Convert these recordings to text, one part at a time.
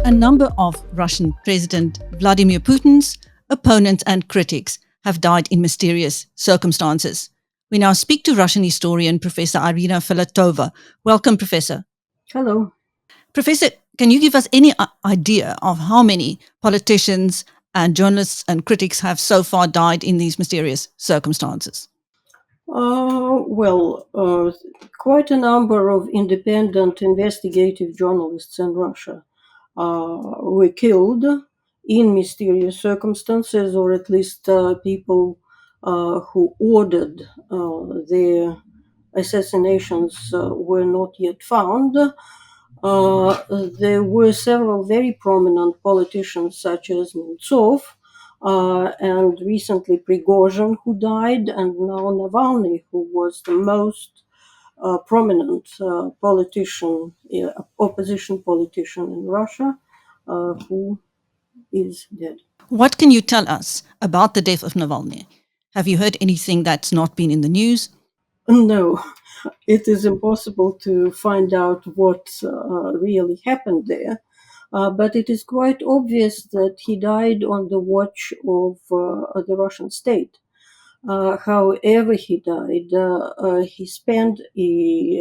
A number of Russian President Vladimir Putin's opponents and critics have died in mysterious circumstances. We now speak to Russian historian Professor Irina Filatova. Welcome, Professor. Hello. Professor, can you give us any idea of how many politicians and journalists and critics have so far died in these mysterious circumstances? Quite a number of independent investigative journalists in Russia were killed in mysterious circumstances, or at least people who ordered their assassinations were not yet found. There were several very prominent politicians, such as Nemtsov, and recently Prigozhin, who died, and now Navalny, who was the most prominent opposition politician in Russia, who is dead. What can you tell us about the death of Navalny? Have you heard anything that's not been in the news? No, it is impossible to find out what really happened there. But it is quite obvious that he died on the watch of the Russian state. However he died, he spent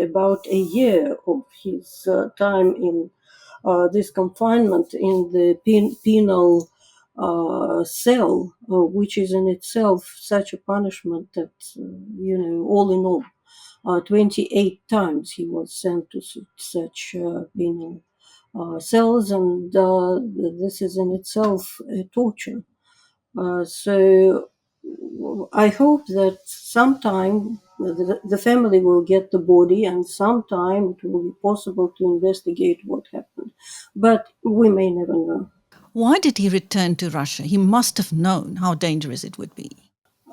about a year of his time in this confinement in the penal cell, which is in itself such a punishment that, all in all, 28 times he was sent to such penal cells, and this is in itself a torture. So I hope that sometime the family will get the body, and sometime it will be possible to investigate what happened. But we may never know. Why did he return to Russia? He must have known how dangerous it would be.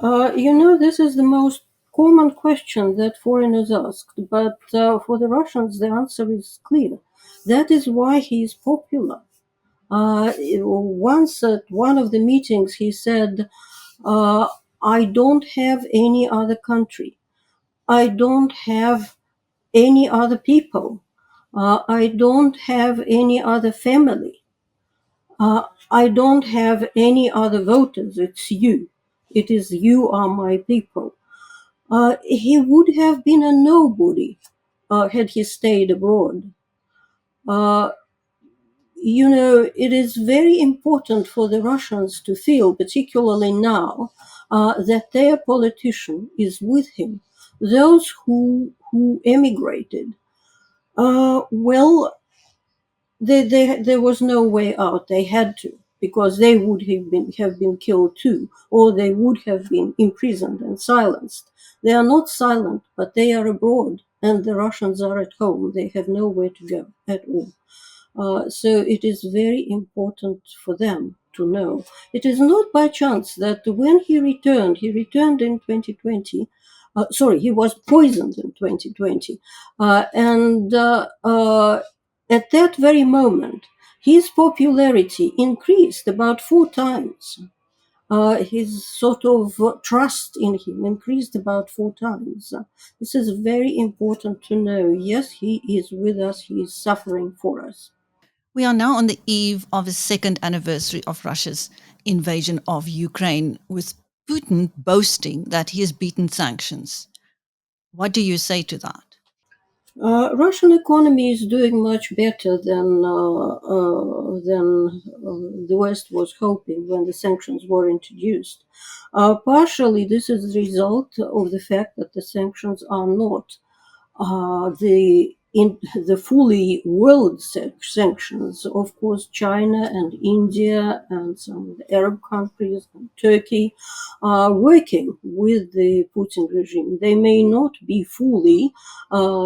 This is the most common question that foreigners ask, but for the Russians, the answer is clear. That is why he is popular. Once at one of the meetings, he said, I don't have any other country. I don't have any other people. I don't have any other family. I don't have any other voters. It's you. It is you are my people. He would have been a nobody had he stayed abroad. It is very important for the Russians to feel, particularly now, that their politician is with him. Those who emigrated, there was no way out. They had to, because they would have been killed too, or they would have been imprisoned and silenced. They are not silent, but they are abroad, and the Russians are at home. They have nowhere to go at all. So it is very important for them to know. It is not by chance that when he returned in 2020. He was poisoned in 2020. At that very moment, his popularity increased about 4 times. His sort of trust in him increased about 4 times. This is very important to know. Yes, he is with us. He is suffering for us. We are now on the eve of the second anniversary of Russia's invasion of Ukraine, with Putin boasting that he has beaten sanctions. What do you say to that? Russian economy is doing much better than the West was hoping when the sanctions were introduced. Partially, this is the result of the fact that the sanctions are not the fully world sanctions. Of course, China and India and some of the Arab countries and Turkey are working with the Putin regime. They may not be fully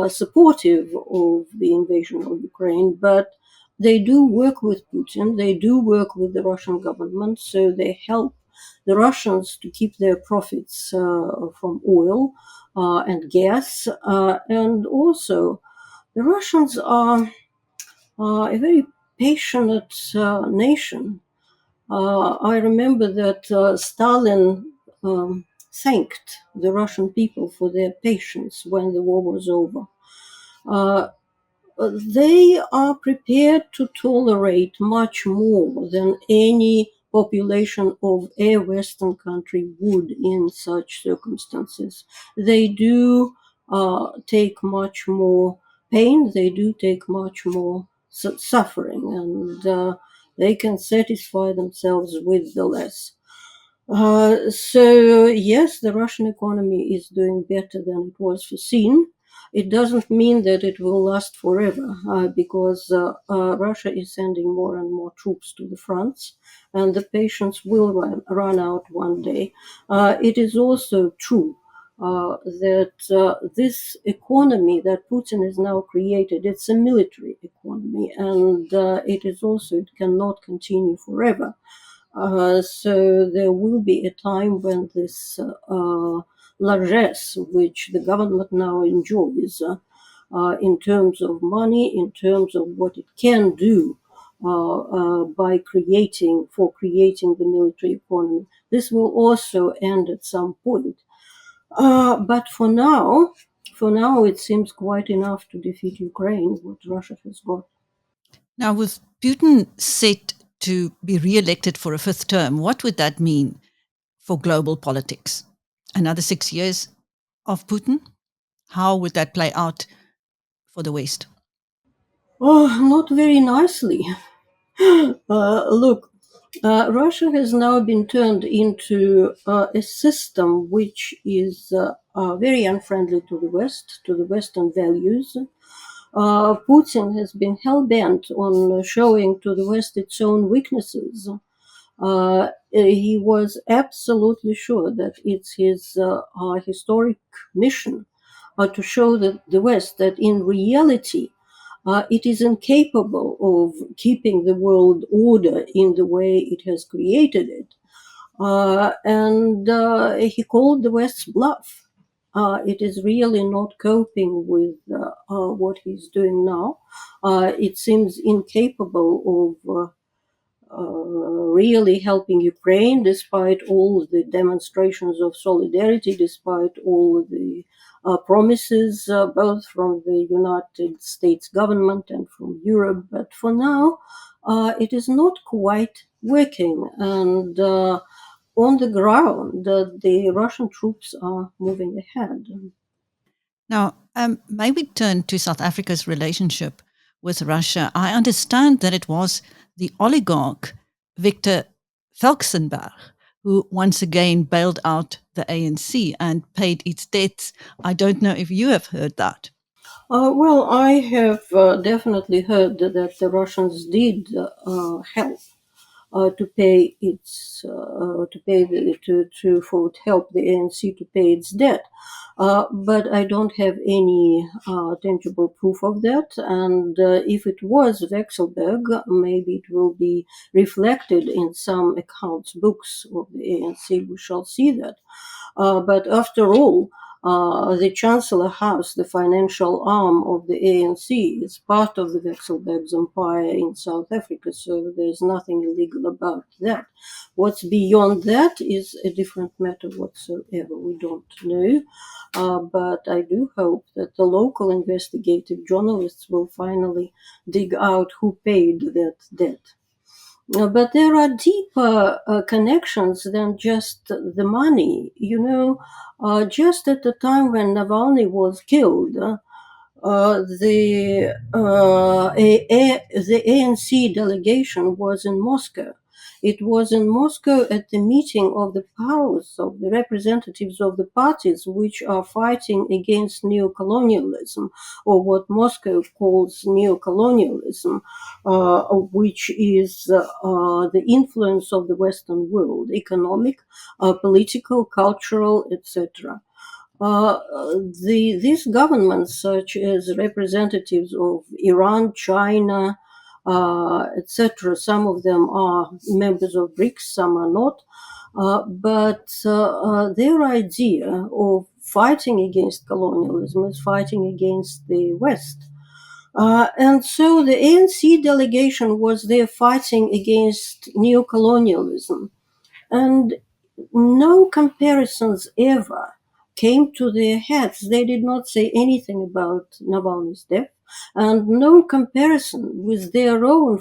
supportive of the invasion of Ukraine, but they do work with Putin. They do work with the Russian government, so they help the Russians to keep their profits from oil and gas, and also the Russians are a very passionate nation. I remember that Stalin thanked the Russian people for their patience when the war was over. Uh, they are prepared to tolerate much more than any population of a Western country would in such circumstances. They do take much more pain, they do take much more suffering, and they can satisfy themselves with the less. So yes, the Russian economy is doing better than it was foreseen. It doesn't mean that it will last forever, because Russia is sending more and more troops to the fronts, and the patience will run out one day. It is also true that this economy that Putin has now created, it's a military economy, and it cannot continue forever. So there will be a time when this largesse, which the government now enjoys, in terms of money, in terms of what it can do by creating the military economy, this will also end at some point. But for now, it seems quite enough to defeat Ukraine, what Russia has got. Now, with Putin set to be re-elected for a fifth term, what would that mean for global politics? Another 6 years of Putin? How would that play out for the West? Oh, not very nicely. Look, Russia has now been turned into a system which is very unfriendly to the West, to the Western values. Putin has been hell bent on showing to the West its own weaknesses. He was absolutely sure that it's his historic mission to show the West that in reality it is incapable of keeping the world order in the way it has created it. And he called the West's bluff. It is really not coping with what he's doing now. It seems incapable of really helping Ukraine, despite all the demonstrations of solidarity, despite all the promises, both from the United States government and from Europe. But for now, it is not quite working. And on the ground, the Russian troops are moving ahead. Now, maybe turn to South Africa's relationship with Russia. I understand that it was the oligarch Viktor Velkselberg who once again bailed out the ANC and paid its debts. I don't know if you have heard that. Well, I have definitely heard that the Russians did help to help the ANC to pay its debt. But I don't have any tangible proof of that. And if it was Vexelberg, maybe it will be reflected in some accounts books of the ANC. We shall see that. But after all, the Chancellor House, the financial arm of the ANC, is part of the Vexelberg's empire in South Africa, so there's nothing illegal about that. What's beyond that is a different matter whatsoever. We don't know. But I do hope that the local investigative journalists will finally dig out who paid that debt. But there are deeper connections than just the money. Just at the time when Navalny was killed, the ANC delegation was in Moscow. It was in Moscow at the meeting of the powers of the representatives of the parties which are fighting against neocolonialism, or what Moscow calls neocolonialism, which is the influence of the Western world, economic, political, cultural, etc. These governments, such as representatives of Iran, China, etc., some of them are members of BRICS, some are not, but their idea of fighting against colonialism is fighting against the West. And so the ANC delegation was there fighting against neocolonialism. And no comparisons ever came to their heads. They did not say anything about Navalny's death, and no comparison with their own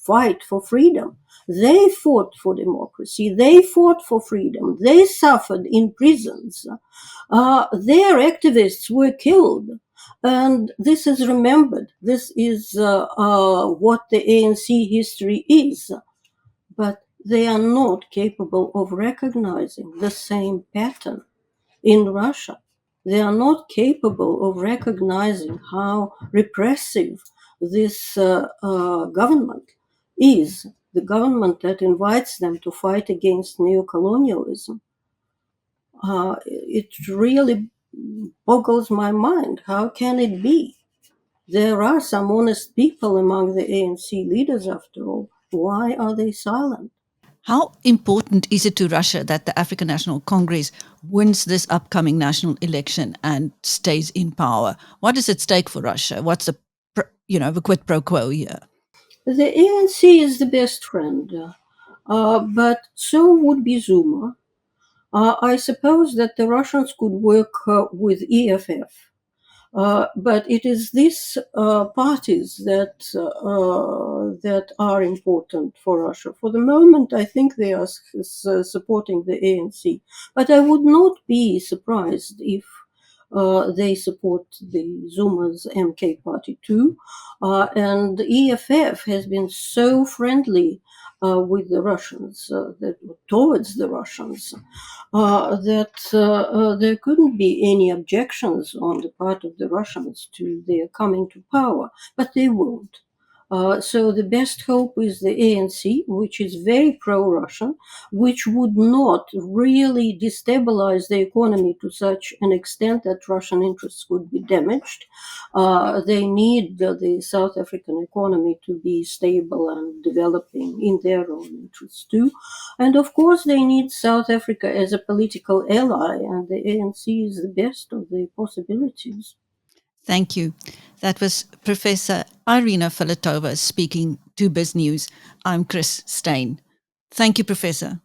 fight for freedom. They fought for democracy, they fought for freedom, they suffered in prisons, their activists were killed. And this is remembered. This is what the ANC history is. But they are not capable of recognizing the same pattern in Russia. They are not capable of recognizing how repressive this government is, the government that invites them to fight against neocolonialism. It really boggles my mind. How can it be? There are some honest people among the ANC leaders, after all. Why are they silent? How important is it to Russia that the African National Congress wins this upcoming national election and stays in power? What is at stake for Russia? What's the quid pro quo here? The ANC is the best friend, but so would be Zuma. I suppose that the Russians could work with EFF. But it is these parties that are important for Russia. For the moment, I think they are supporting the ANC. But I would not be surprised if they support the Zuma's MK party too. And EFF has been so friendly with the Russians, towards the Russians, that there couldn't be any objections on the part of the Russians to their coming to power, but they won't. So the best hope is the ANC, which is very pro-Russian, which would not really destabilize the economy to such an extent that Russian interests would be damaged. They need the South African economy to be stable and developing in their own interests too. And of course, they need South Africa as a political ally, and the ANC is the best of the possibilities. Thank you. That was Professor Irina Filatova speaking to BizNews. I'm Chris Stein. Thank you, Professor.